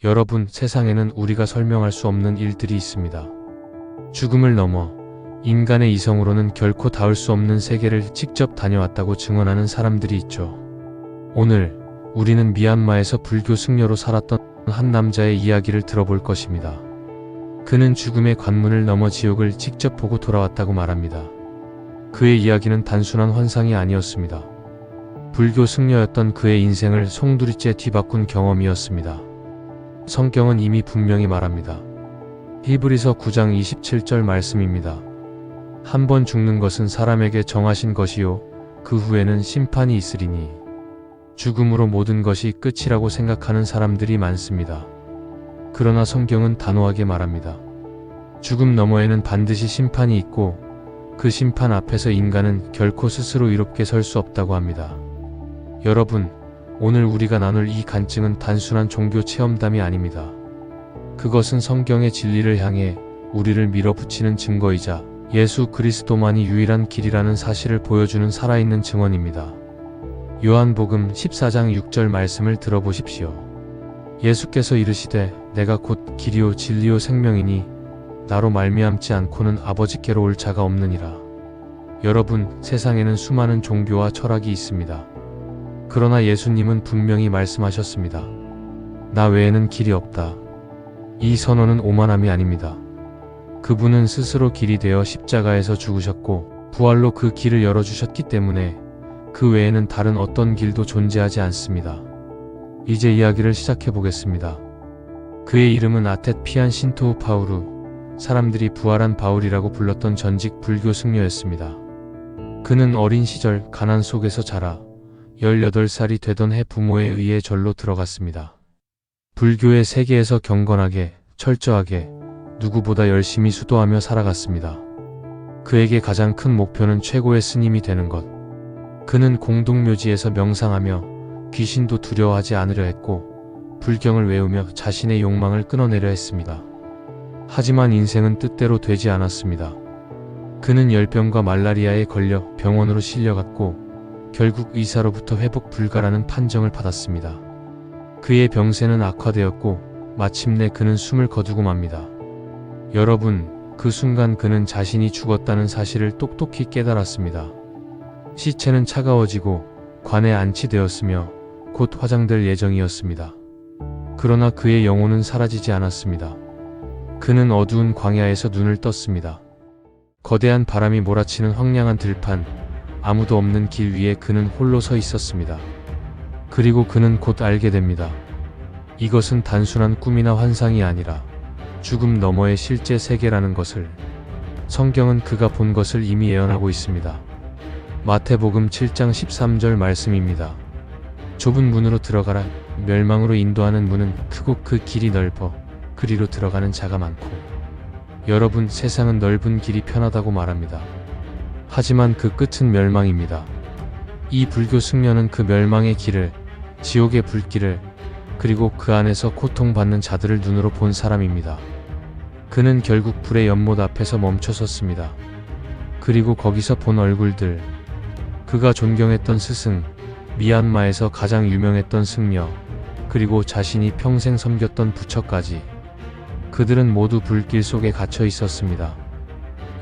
여러분, 세상에는 우리가 설명할 수 없는 일들이 있습니다. 죽음을 넘어 인간의 이성으로는 결코 닿을 수 없는 세계를 직접 다녀왔다고 증언하는 사람들이 있죠. 오늘 우리는 미얀마에서 불교 승려로 살았던 한 남자의 이야기를 들어볼 것입니다. 그는 죽음의 관문을 넘어 지옥을 직접 보고 돌아왔다고 말합니다. 그의 이야기는 단순한 환상이 아니었습니다. 불교 승려였던 그의 인생을 송두리째 뒤바꾼 경험이었습니다. 성경은 이미 분명히 말합니다. 히브리서 9장 27절 말씀입니다. 한 번 죽는 것은 사람에게 정하신 것이요 그 후에는 심판이 있으리니. 죽음으로 모든 것이 끝이라고 생각하는 사람들이 많습니다. 그러나 성경은 단호하게 말합니다. 죽음 너머에는 반드시 심판이 있고 그 심판 앞에서 인간은 결코 스스로 이롭게 설 수 없다고 합니다. 여러분, 오늘 우리가 나눌 이 간증은 단순한 종교 체험담이 아닙니다. 그것은 성경의 진리를 향해 우리를 밀어붙이는 증거이자 예수 그리스도만이 유일한 길이라는 사실을 보여주는 살아있는 증언입니다. 요한복음 14장 6절 말씀을 들어보십시오. 예수께서 이르시되 내가 곧 길이요 진리요 생명이니 나로 말미암지 않고는 아버지께로 올 자가 없느니라. 여러분, 세상에는 수많은 종교와 철학이 있습니다. 그러나 예수님은 분명히 말씀하셨습니다. 나 외에는 길이 없다. 이 선언은 오만함이 아닙니다. 그분은 스스로 길이 되어 십자가에서 죽으셨고 부활로 그 길을 열어주셨기 때문에 그 외에는 다른 어떤 길도 존재하지 않습니다. 이제 이야기를 시작해 보겠습니다. 그의 이름은 아텟 피안 신토우 파우루, 사람들이 부활한 바울이라고 불렀던 전직 불교 승려였습니다. 그는 어린 시절 가난 속에서 자라 18살이 되던 해 부모에 의해 절로 들어갔습니다. 불교의 세계에서 경건하게, 철저하게, 누구보다 열심히 수도하며 살아갔습니다. 그에게 가장 큰 목표는 최고의 스님이 되는 것. 그는 공동묘지에서 명상하며 귀신도 두려워하지 않으려 했고 불경을 외우며 자신의 욕망을 끊어내려 했습니다. 하지만 인생은 뜻대로 되지 않았습니다. 그는 열병과 말라리아에 걸려 병원으로 실려갔고 결국 의사로부터 회복 불가라는 판정을 받았습니다. 그의 병세는 악화되었고 마침내 그는 숨을 거두고 맙니다. 여러분, 그 순간 그는 자신이 죽었다는 사실을 똑똑히 깨달았습니다. 시체는 차가워지고 관에 안치되었으며 곧 화장될 예정이었습니다. 그러나 그의 영혼은 사라지지 않았습니다. 그는 어두운 광야에서 눈을 떴습니다. 거대한 바람이 몰아치는 황량한 들판, 아무도 없는 길 위에 그는 홀로 서 있었습니다. 그리고 그는 곧 알게 됩니다. 이것은 단순한 꿈이나 환상이 아니라 죽음 너머의 실제 세계라는 것을. 성경은 그가 본 것을 이미 예언하고 있습니다. 마태복음 7장 13절 말씀입니다. 좁은 문으로 들어가라. 멸망으로 인도하는 문은 크고 그 길이 넓어 그리로 들어가는 자가 많고. 여러분, 세상은 넓은 길이 편하다고 말합니다. 하지만 그 끝은 멸망입니다. 이 불교 승려는 그 멸망의 길을, 지옥의 불길을, 그리고 그 안에서 고통받는 자들을 눈으로 본 사람입니다. 그는 결국 불의 연못 앞에서 멈춰섰습니다. 그리고 거기서 본 얼굴들, 그가 존경했던 스승, 미얀마에서 가장 유명했던 승려, 그리고 자신이 평생 섬겼던 부처까지, 그들은 모두 불길 속에 갇혀 있었습니다.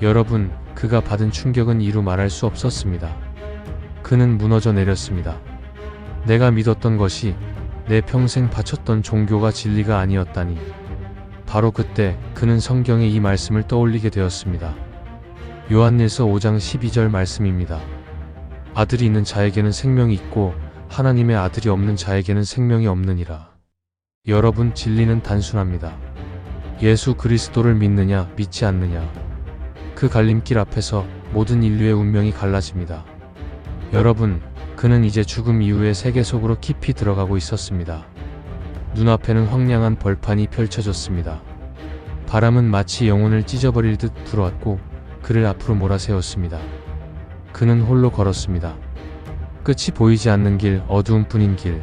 여러분, 그가 받은 충격은 이루 말할 수 없었습니다. 그는 무너져 내렸습니다. 내가 믿었던 것이, 내 평생 바쳤던 종교가 진리가 아니었다니. 바로 그때 그는 성경의 이 말씀을 떠올리게 되었습니다. 요한일서 5장 12절 말씀입니다. 아들이 있는 자에게는 생명이 있고 하나님의 아들이 없는 자에게는 생명이 없느니라. 여러분, 진리는 단순합니다. 예수 그리스도를 믿느냐, 믿지 않느냐. 그 갈림길 앞에서 모든 인류의 운명이 갈라집니다. 여러분, 그는 이제 죽음 이후의 세계 속으로 깊이 들어가고 있었습니다. 눈앞에는 황량한 벌판이 펼쳐졌습니다. 바람은 마치 영혼을 찢어버릴 듯 불어왔고 그를 앞으로 몰아세웠습니다. 그는 홀로 걸었습니다. 끝이 보이지 않는 길, 어두운 뿐인 길.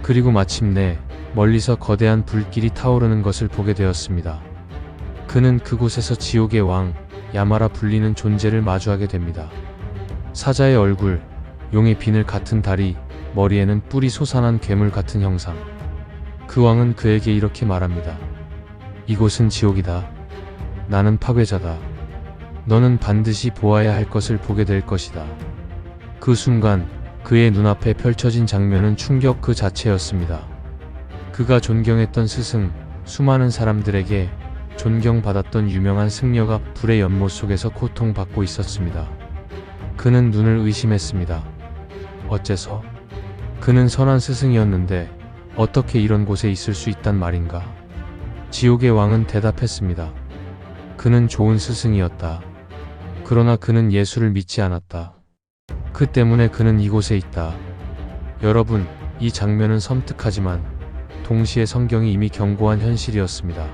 그리고 마침내 멀리서 거대한 불길이 타오르는 것을 보게 되었습니다. 그는 그곳에서 지옥의 왕, 야마라 불리는 존재를 마주하게 됩니다. 사자의 얼굴, 용의 비늘 같은 다리, 머리에는 뿔이 솟아난 괴물 같은 형상. 그 왕은 그에게 이렇게 말합니다. 이곳은 지옥이다. 나는 파괴자다. 너는 반드시 보아야 할 것을 보게 될 것이다. 그 순간 그의 눈앞에 펼쳐진 장면은 충격 그 자체였습니다. 그가 존경했던 스승, 수많은 사람들에게 존경받았던 유명한 승려가 불의 연못 속에서 고통받고 있었습니다. 그는 눈을 의심했습니다. 어째서? 그는 선한 스승이었는데 어떻게 이런 곳에 있을 수 있단 말인가? 지옥의 왕은 대답했습니다. 그는 좋은 스승이었다. 그러나 그는 예수를 믿지 않았다. 그 때문에 그는 이곳에 있다. 여러분, 이 장면은 섬뜩하지만 동시에 성경이 이미 경고한 현실이었습니다.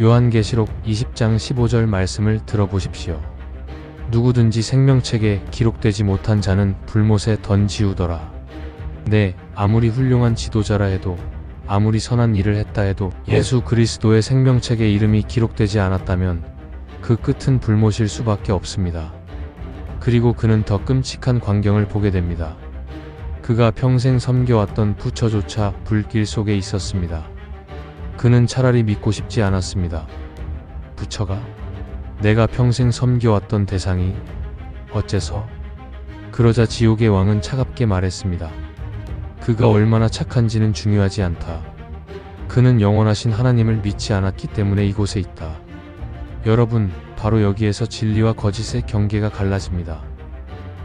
요한계시록 20장 15절 말씀을 들어보십시오. 누구든지 생명책에 기록되지 못한 자는 불못에 던지우더라. 네, 아무리 훌륭한 지도자라 해도, 아무리 선한 일을 했다 해도 예수 그리스도의 생명책에 이름이 기록되지 않았다면 그 끝은 불못일 수밖에 없습니다. 그리고 그는 더 끔찍한 광경을 보게 됩니다. 그가 평생 섬겨왔던 부처조차 불길 속에 있었습니다. 그는 차라리 믿고 싶지 않았습니다. 부처가? 내가 평생 섬겨왔던 대상이? 어째서? 그러자 지옥의 왕은 차갑게 말했습니다. 그가 얼마나 착한지는 중요하지 않다. 그는 영원하신 하나님을 믿지 않았기 때문에 이곳에 있다. 여러분, 바로 여기에서 진리와 거짓의 경계가 갈라집니다.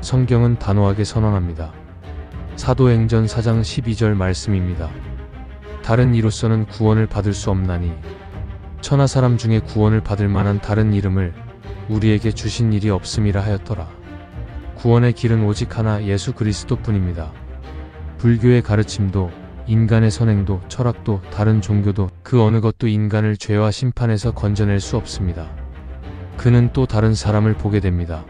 성경은 단호하게 선언합니다. 사도행전 4장 12절 말씀입니다. 다른 이로서는 구원을 받을 수 없나니 천하 사람 중에 구원을 받을 만한 다른 이름을 우리에게 주신 일이 없음이라 하였더라. 구원의 길은 오직 하나 예수 그리스도뿐입니다. 불교의 가르침도 인간의 선행도 철학도 다른 종교도 그 어느 것도 인간을 죄와 심판에서 건져낼 수 없습니다. 그는 또 다른 사람을 보게 됩니다.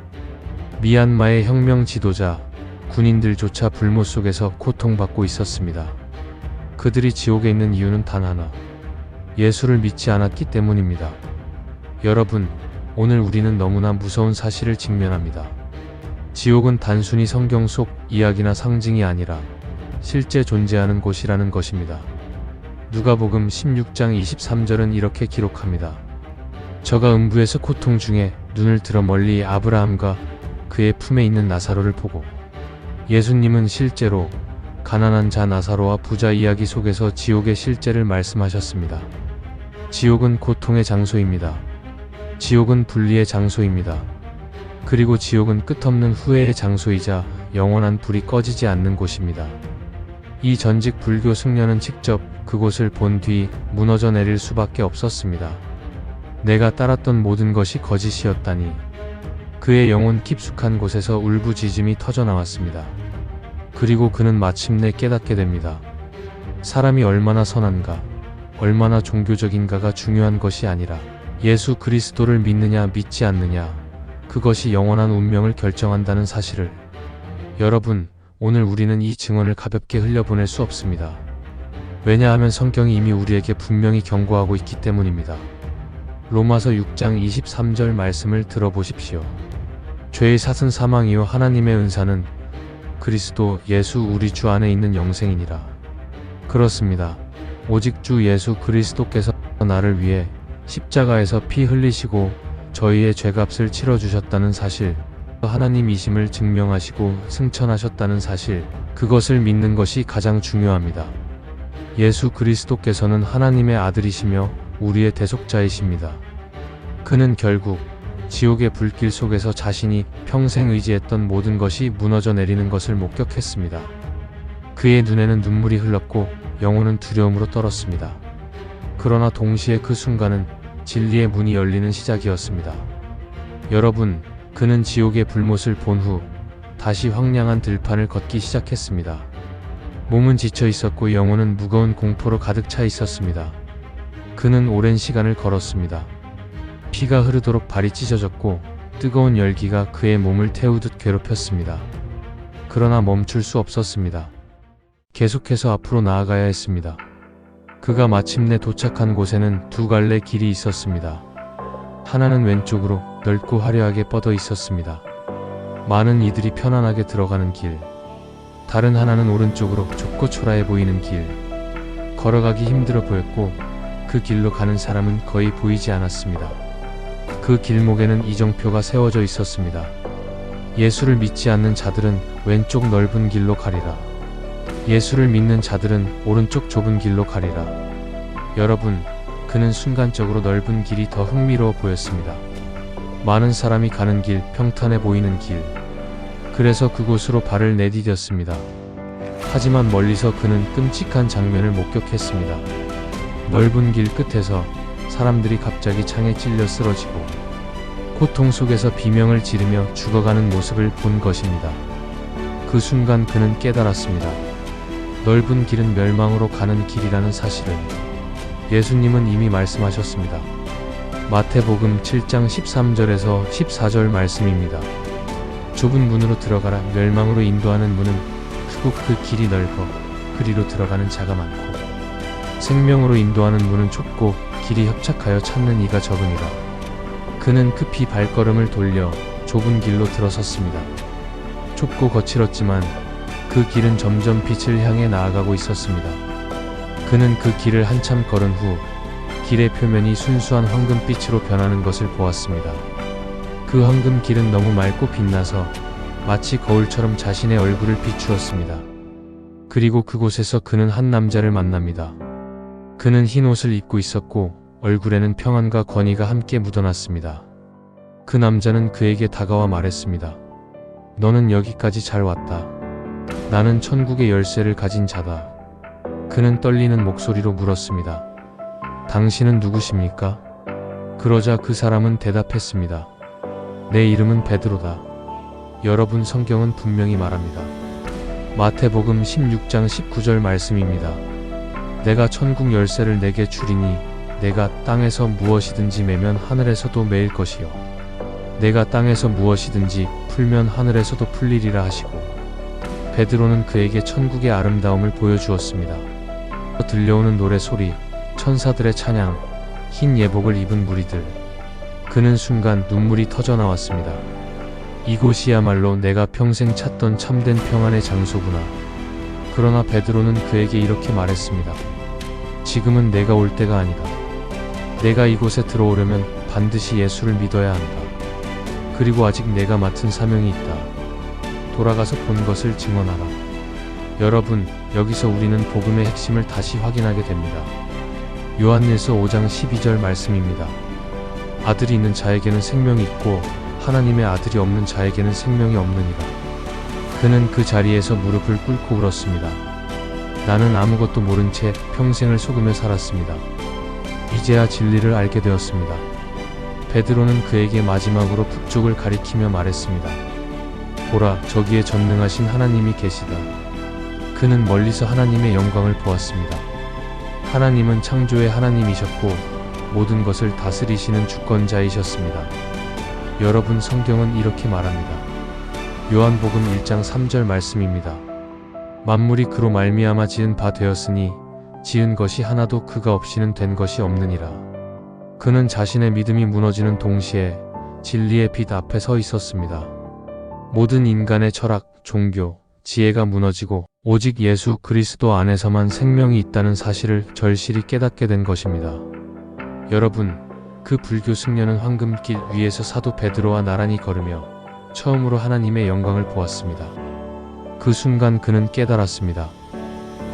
미얀마의 혁명 지도자, 군인들조차 불못 속에서 고통받고 있었습니다. 그들이 지옥에 있는 이유는 단 하나. 예수를 믿지 않았기 때문입니다. 여러분, 오늘 우리는 너무나 무서운 사실을 직면합니다. 지옥은 단순히 성경 속 이야기나 상징이 아니라 실제 존재하는 곳이라는 것입니다. 누가복음 16장 23절은 이렇게 기록합니다. 저가 음부에서 고통 중에 눈을 들어 멀리 아브라함과 그의 품에 있는 나사로를 보고, 예수님은 실제로 가난한 자 나사로와 부자 이야기 속에서 지옥의 실제를 말씀하셨습니다. 지옥은 고통의 장소입니다. 지옥은 분리의 장소입니다. 그리고 지옥은 끝없는 후회의 장소이자 영원한 불이 꺼지지 않는 곳입니다. 이 전직 불교 승려는 직접 그곳을 본 뒤 무너져 내릴 수밖에 없었습니다. 내가 따랐던 모든 것이 거짓이었다니. 그의 영혼 깊숙한 곳에서 울부짖음이 터져나왔습니다. 그리고 그는 마침내 깨닫게 됩니다. 사람이 얼마나 선한가, 얼마나 종교적인가가 중요한 것이 아니라 예수 그리스도를 믿느냐 믿지 않느냐, 그것이 영원한 운명을 결정한다는 사실을. 여러분, 오늘 우리는 이 증언을 가볍게 흘려보낼 수 없습니다. 왜냐하면 성경이 이미 우리에게 분명히 경고하고 있기 때문입니다. 로마서 6장 23절 말씀을 들어보십시오. 죄의 삭은 사망이요 하나님의 은사는 그리스도 예수 우리 주 안에 있는 영생이니라. 그렇습니다. 오직 주 예수 그리스도께서 나를 위해 십자가에서 피 흘리시고 저희의 죄값을 치러주셨다는 사실, 하나님이심을 증명하시고 승천하셨다는 사실, 그것을 믿는 것이 가장 중요합니다. 예수 그리스도께서는 하나님의 아들이시며 우리의 대속자이십니다. 그는 결국 지옥의 불길 속에서 자신이 평생 의지했던 모든 것이 무너져 내리는 것을 목격했습니다. 그의 눈에는 눈물이 흘렀고 영혼은 두려움으로 떨었습니다. 그러나 동시에 그 순간은 진리의 문이 열리는 시작이었습니다. 여러분, 그는 지옥의 불못을 본 후 다시 황량한 들판을 걷기 시작했습니다. 몸은 지쳐 있었고 영혼은 무거운 공포로 가득 차 있었습니다. 그는 오랜 시간을 걸었습니다. 피가 흐르도록 발이 찢어졌고 뜨거운 열기가 그의 몸을 태우듯 괴롭혔습니다. 그러나 멈출 수 없었습니다. 계속해서 앞으로 나아가야 했습니다. 그가 마침내 도착한 곳에는 두 갈래 길이 있었습니다. 하나는 왼쪽으로 넓고 화려하게 뻗어 있었습니다. 많은 이들이 편안하게 들어가는 길. 다른 하나는 오른쪽으로 좁고 초라해 보이는 길. 걸어가기 힘들어 보였고 그 길로 가는 사람은 거의 보이지 않았습니다. 그 길목에는 이정표가 세워져 있었습니다. 예수를 믿지 않는 자들은 왼쪽 넓은 길로 가리라. 예수를 믿는 자들은 오른쪽 좁은 길로 가리라. 여러분, 그는 순간적으로 넓은 길이 더 흥미로워 보였습니다. 많은 사람이 가는 길, 평탄해 보이는 길. 그래서 그곳으로 발을 내디뎠습니다. 하지만 멀리서 그는 끔찍한 장면을 목격했습니다. 넓은 길 끝에서 사람들이 갑자기 창에 찔려 쓰러지고 고통 속에서 비명을 지르며 죽어가는 모습을 본 것입니다. 그 순간 그는 깨달았습니다. 넓은 길은 멸망으로 가는 길이라는 사실을. 예수님은 이미 말씀하셨습니다. 마태복음 7장 13절에서 14절 말씀입니다. 좁은 문으로 들어가라. 멸망으로 인도하는 문은 크고 그 길이 넓어 그리로 들어가는 자가 많고, 생명으로 인도하는 문은 좁고 길이 협착하여 찾는 이가 적으니라. 그는 급히 발걸음을 돌려 좁은 길로 들어섰습니다. 좁고 거칠었지만 그 길은 점점 빛을 향해 나아가고 있었습니다. 그는 그 길을 한참 걸은 후 길의 표면이 순수한 황금빛으로 변하는 것을 보았습니다. 그 황금 길은 너무 맑고 빛나서 마치 거울처럼 자신의 얼굴을 비추었습니다. 그리고 그곳에서 그는 한 남자를 만납니다. 그는 흰 옷을 입고 있었고 얼굴에는 평안과 권위가 함께 묻어났습니다. 그 남자는 그에게 다가와 말했습니다. 너는 여기까지 잘 왔다. 나는 천국의 열쇠를 가진 자다. 그는 떨리는 목소리로 물었습니다. 당신은 누구십니까? 그러자 그 사람은 대답했습니다. 내 이름은 베드로다. 여러분, 성경은 분명히 말합니다. 마태복음 16장 19절 말씀입니다. 내가 천국 열쇠를 내게 주리니 내가 땅에서 무엇이든지 매면 하늘에서도 매일 것이요 내가 땅에서 무엇이든지 풀면 하늘에서도 풀리리라 하시고, 베드로는 그에게 천국의 아름다움을 보여주었습니다. 들려오는 노래 소리, 천사들의 찬양, 흰 예복을 입은 무리들. 그는 순간 눈물이 터져 나왔습니다. 이곳이야말로 내가 평생 찾던 참된 평안의 장소구나. 그러나 베드로는 그에게 이렇게 말했습니다. 지금은 내가 올 때가 아니다. 내가 이곳에 들어오려면 반드시 예수를 믿어야 한다. 그리고 아직 내가 맡은 사명이 있다. 돌아가서 본 것을 증언하라. 여러분, 여기서 우리는 복음의 핵심을 다시 확인하게 됩니다. 요한일서 5장 12절 말씀입니다. 아들이 있는 자에게는 생명이 있고 하나님의 아들이 없는 자에게는 생명이 없느니라. 그는 그 자리에서 무릎을 꿇고 울었습니다. 나는 아무것도 모른 채 평생을 속으며 살았습니다. 이제야 진리를 알게 되었습니다. 베드로는 그에게 마지막으로 북쪽을 가리키며 말했습니다. 보라, 저기에 전능하신 하나님이 계시다. 그는 멀리서 하나님의 영광을 보았습니다. 하나님은 창조의 하나님이셨고 모든 것을 다스리시는 주권자이셨습니다. 여러분, 성경은 이렇게 말합니다. 요한복음 1장 3절 말씀입니다. 만물이 그로 말미암아 지은 바 되었으니 지은 것이 하나도 그가 없이는 된 것이 없느니라. 그는 자신의 믿음이 무너지는 동시에 진리의 빛 앞에 서 있었습니다. 모든 인간의 철학, 종교, 지혜가 무너지고 오직 예수 그리스도 안에서만 생명이 있다는 사실을 절실히 깨닫게 된 것입니다. 여러분, 그 불교 승려는 황금길 위에서 사도 베드로와 나란히 걸으며 처음으로 하나님의 영광을 보았습니다. 그 순간 그는 깨달았습니다.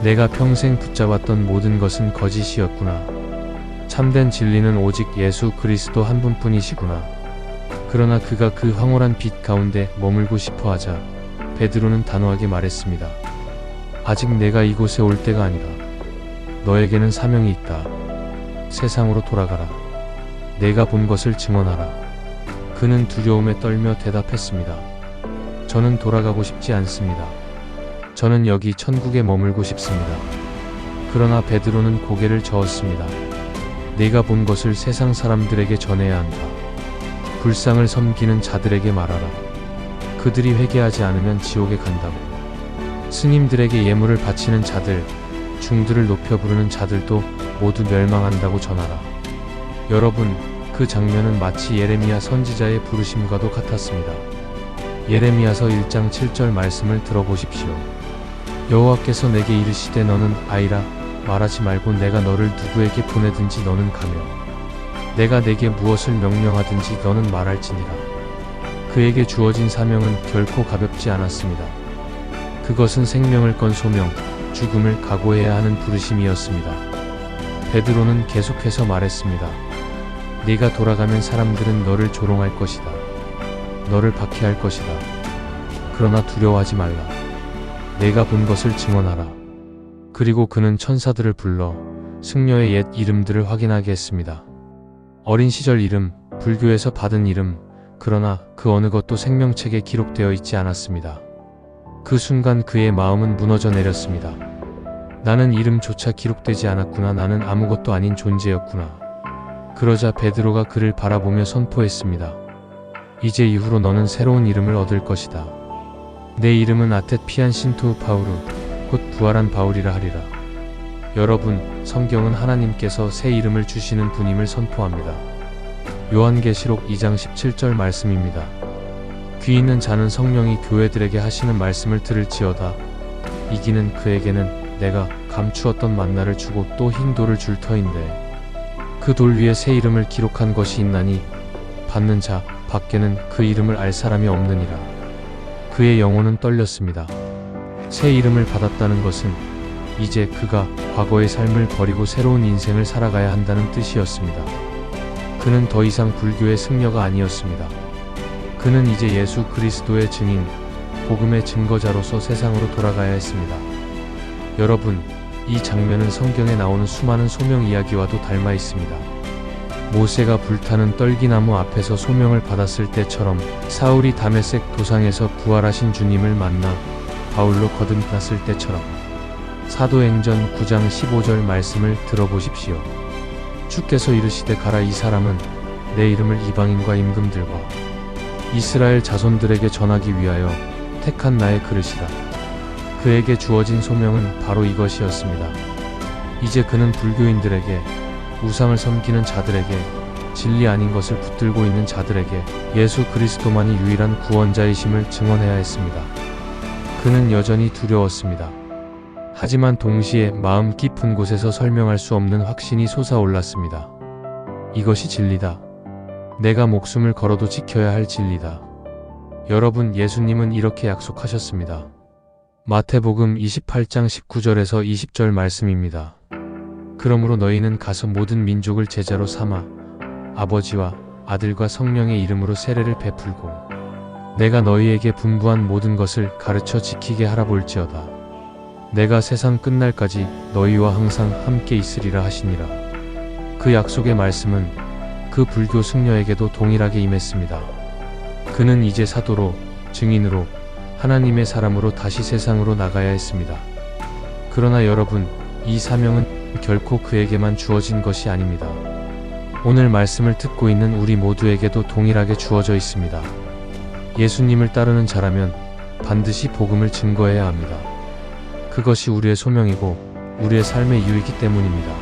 내가 평생 붙잡았던 모든 것은 거짓이었구나. 참된 진리는 오직 예수 그리스도 한 분뿐이시구나. 그러나 그가 그 황홀한 빛 가운데 머물고 싶어 하자 베드로는 단호하게 말했습니다. 아직 내가 이곳에 올 때가 아니다. 너에게는 사명이 있다. 세상으로 돌아가라. 내가 본 것을 증언하라. 그는 두려움에 떨며 대답했습니다. 저는 돌아가고 싶지 않습니다. 저는 여기 천국에 머물고 싶습니다. 그러나 베드로는 고개를 저었습니다. 내가 본 것을 세상 사람들에게 전해야 한다. 불상을 섬기는 자들에게 말하라. 그들이 회개하지 않으면 지옥에 간다고. 스님들에게 예물을 바치는 자들, 중들을 높여 부르는 자들도 모두 멸망한다고 전하라. 여러분, 그 장면은 마치 예레미야 선지자의 부르심과도 같았습니다. 예레미야서 1장 7절 말씀을 들어보십시오. 여호와께서 내게 이르시되 너는 아이라 말하지 말고 내가 너를 누구에게 보내든지 너는 가며 내가 내게 무엇을 명령하든지 너는 말할지니라. 그에게 주어진 사명은 결코 가볍지 않았습니다. 그것은 생명을 건 소명, 죽음을 각오해야 하는 부르심이었습니다. 베드로는 계속해서 말했습니다. 네가 돌아가면 사람들은 너를 조롱할 것이다. 너를 박해할 것이다. 그러나 두려워하지 말라. 내가 본 것을 증언하라. 그리고 그는 천사들을 불러 승려의 옛 이름들을 확인하게 했습니다. 어린 시절 이름, 불교에서 받은 이름, 그러나 그 어느 것도 생명책에 기록되어 있지 않았습니다. 그 순간 그의 마음은 무너져 내렸습니다. 나는 이름조차 기록되지 않았구나. 나는 아무것도 아닌 존재였구나. 그러자 베드로가 그를 바라보며 선포했습니다. 이제 이후로 너는 새로운 이름을 얻을 것이다. 내 이름은 아텟 피안 신토우 파우르, 곧 부활한 바울이라 하리라. 여러분, 성경은 하나님께서 새 이름을 주시는 분임을 선포합니다. 요한계시록 2장 17절 말씀입니다. 귀 있는 자는 성령이 교회들에게 하시는 말씀을 들을지어다. 이기는 그에게는 내가 감추었던 만나를 주고 또 흰 돌을 줄 터인데 그 돌 위에 새 이름을 기록한 것이 있나니 받는 자 밖에는 그 이름을 알 사람이 없느니라. 그의 영혼은 떨렸습니다. 새 이름을 받았다는 것은 이제 그가 과거의 삶을 버리고 새로운 인생을 살아가야 한다는 뜻이었습니다. 그는 더 이상 불교의 승려가 아니었습니다. 그는 이제 예수 그리스도의 증인, 복음의 증거자로서 세상으로 돌아가야 했습니다. 여러분, 이 장면은 성경에 나오는 수많은 소명 이야기와도 닮아 있습니다. 모세가 불타는 떨기나무 앞에서 소명을 받았을 때처럼, 사울이 다메섹 도상에서 부활하신 주님을 만나 바울로 거듭났을 때처럼. 사도행전 9장 15절 말씀을 들어보십시오. 주께서 이르시되 가라. 이 사람은 내 이름을 이방인과 임금들과 이스라엘 자손들에게 전하기 위하여 택한 나의 그릇이다. 그에게 주어진 소명은 바로 이것이었습니다. 이제 그는 불교인들에게, 우상을 섬기는 자들에게, 진리 아닌 것을 붙들고 있는 자들에게 예수 그리스도만이 유일한 구원자이심을 증언해야 했습니다. 그는 여전히 두려웠습니다. 하지만 동시에 마음 깊은 곳에서 설명할 수 없는 확신이 솟아올랐습니다. 이것이 진리다. 내가 목숨을 걸어도 지켜야 할 진리다. 여러분, 예수님은 이렇게 약속하셨습니다. 마태복음 28장 19절에서 20절 말씀입니다. 그러므로 너희는 가서 모든 민족을 제자로 삼아 아버지와 아들과 성령의 이름으로 세례를 베풀고 내가 너희에게 분부한 모든 것을 가르쳐 지키게 하라. 볼지어다 내가 세상 끝날까지 너희와 항상 함께 있으리라 하시니라. 그 약속의 말씀은 그 불교 승려에게도 동일하게 임했습니다. 그는 이제 사도로, 증인으로, 하나님의 사람으로 다시 세상으로 나가야 했습니다. 그러나 여러분, 이 사명은 결코 그에게만 주어진 것이 아닙니다. 오늘 말씀을 듣고 있는 우리 모두에게도 동일하게 주어져 있습니다. 예수님을 따르는 자라면 반드시 복음을 증거해야 합니다. 그것이 우리의 소명이고 우리의 삶의 이유이기 때문입니다.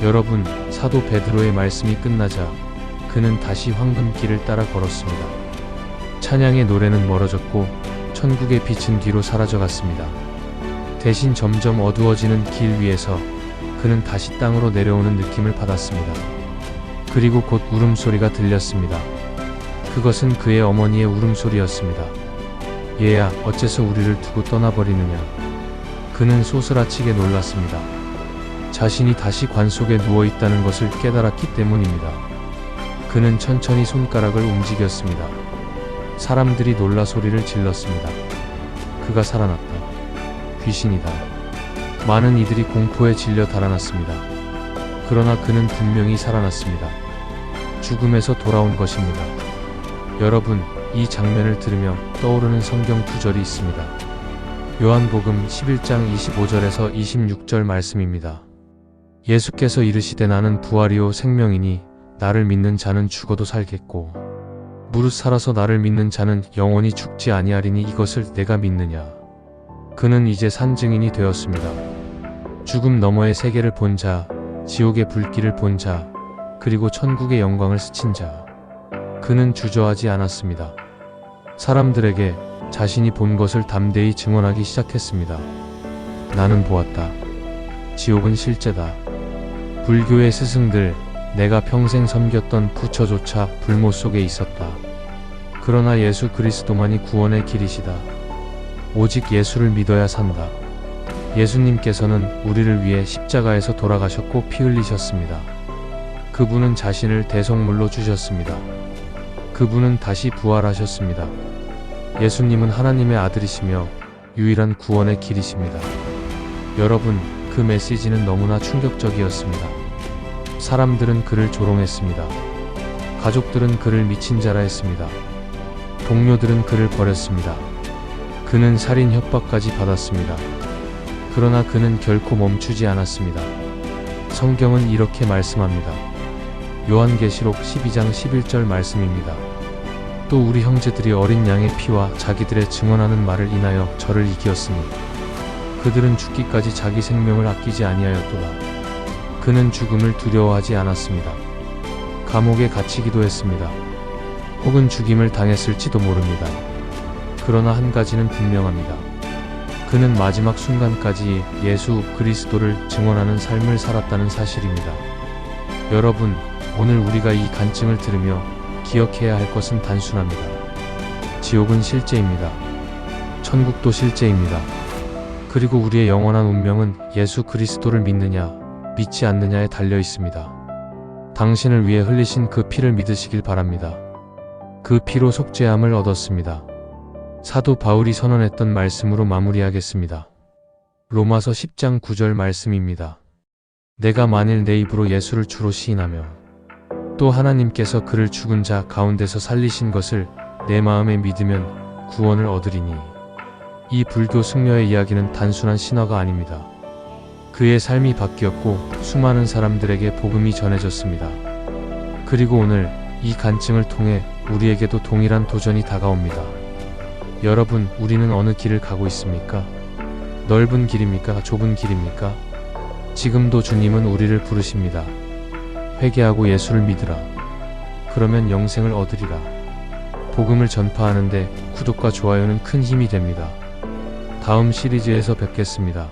여러분, 사도 베드로의 말씀이 끝나자 그는 다시 황금길을 따라 걸었습니다. 찬양의 노래는 멀어졌고 천국의 빛은 뒤로 사라져갔습니다. 대신 점점 어두워지는 길 위에서 그는 다시 땅으로 내려오는 느낌을 받았습니다. 그리고 곧 울음소리가 들렸습니다. 그것은 그의 어머니의 울음소리였습니다. 얘야, 어째서 우리를 두고 떠나버리느냐. 그는 소스라치게 놀랐습니다. 자신이 다시 관 속에 누워있다는 것을 깨달았기 때문입니다. 그는 천천히 손가락을 움직였습니다. 사람들이 놀라 소리를 질렀습니다. 그가 살아났다. 귀신이다. 많은 이들이 공포에 질려 달아났습니다. 그러나 그는 분명히 살아났습니다. 죽음에서 돌아온 것입니다. 여러분, 이 장면을 들으며 떠오르는 성경 구절이 있습니다. 요한복음 11장 25절에서 26절 말씀입니다. 예수께서 이르시되 나는 부활이요 생명이니 나를 믿는 자는 죽어도 살겠고 무릇 살아서 나를 믿는 자는 영원히 죽지 아니하리니 이것을 내가 믿느냐. 그는 이제 산 증인이 되었습니다. 죽음 너머의 세계를 본 자, 지옥의 불길을 본 자, 그리고 천국의 영광을 스친 자. 그는 주저하지 않았습니다. 사람들에게 자신이 본 것을 담대히 증언하기 시작했습니다. 나는 보았다. 지옥은 실제다. 불교의 스승들, 내가 평생 섬겼던 부처조차 불모 속에 있었다. 그러나 예수 그리스도만이 구원의 길이시다. 오직 예수를 믿어야 산다. 예수님께서는 우리를 위해 십자가에서 돌아가셨고 피 흘리셨습니다. 그분은 자신을 대속물로 주셨습니다. 그분은 다시 부활하셨습니다. 예수님은 하나님의 아들이시며 유일한 구원의 길이십니다. 여러분, 그 메시지는 너무나 충격적이었습니다. 사람들은 그를 조롱했습니다. 가족들은 그를 미친 자라 했습니다. 동료들은 그를 버렸습니다. 그는 살인 협박까지 받았습니다. 그러나 그는 결코 멈추지 않았습니다. 성경은 이렇게 말씀합니다. 요한계시록 12장 11절 말씀입니다. 또 우리 형제들이 어린 양의 피와 자기들의 증언하는 말을 인하여 저를 이기었으니 그들은 죽기까지 자기 생명을 아끼지 아니하였도다. 그는 죽음을 두려워하지 않았습니다. 감옥에 갇히기도 했습니다. 혹은 죽임을 당했을지도 모릅니다. 그러나 한 가지는 분명합니다. 그는 마지막 순간까지 예수 그리스도를 증언하는 삶을 살았다는 사실입니다. 여러분, 오늘 우리가 이 간증을 들으며 기억해야 할 것은 단순합니다. 지옥은 실제입니다. 천국도 실제입니다. 그리고 우리의 영원한 운명은 예수 그리스도를 믿느냐, 믿지 않느냐에 달려 있습니다. 당신을 위해 흘리신 그 피를 믿으시길 바랍니다. 그 피로 속죄함을 얻었습니다. 사도 바울이 선언했던 말씀으로 마무리하겠습니다. 로마서 10장 9절 말씀입니다. 내가 만일 내 입으로 예수를 주로 시인하며 또 하나님께서 그를 죽은 자 가운데서 살리신 것을 내 마음에 믿으면 구원을 얻으리니. 이 불교 승려의 이야기는 단순한 신화가 아닙니다. 그의 삶이 바뀌었고 수많은 사람들에게 복음이 전해졌습니다. 그리고 오늘 이 간증을 통해 우리에게도 동일한 도전이 다가옵니다. 여러분, 우리는 어느 길을 가고 있습니까? 넓은 길입니까? 좁은 길입니까? 지금도 주님은 우리를 부르십니다. 회개하고 예수를 믿으라. 그러면 영생을 얻으리라. 복음을 전파하는데 구독과 좋아요는 큰 힘이 됩니다. 다음 시리즈에서 뵙겠습니다.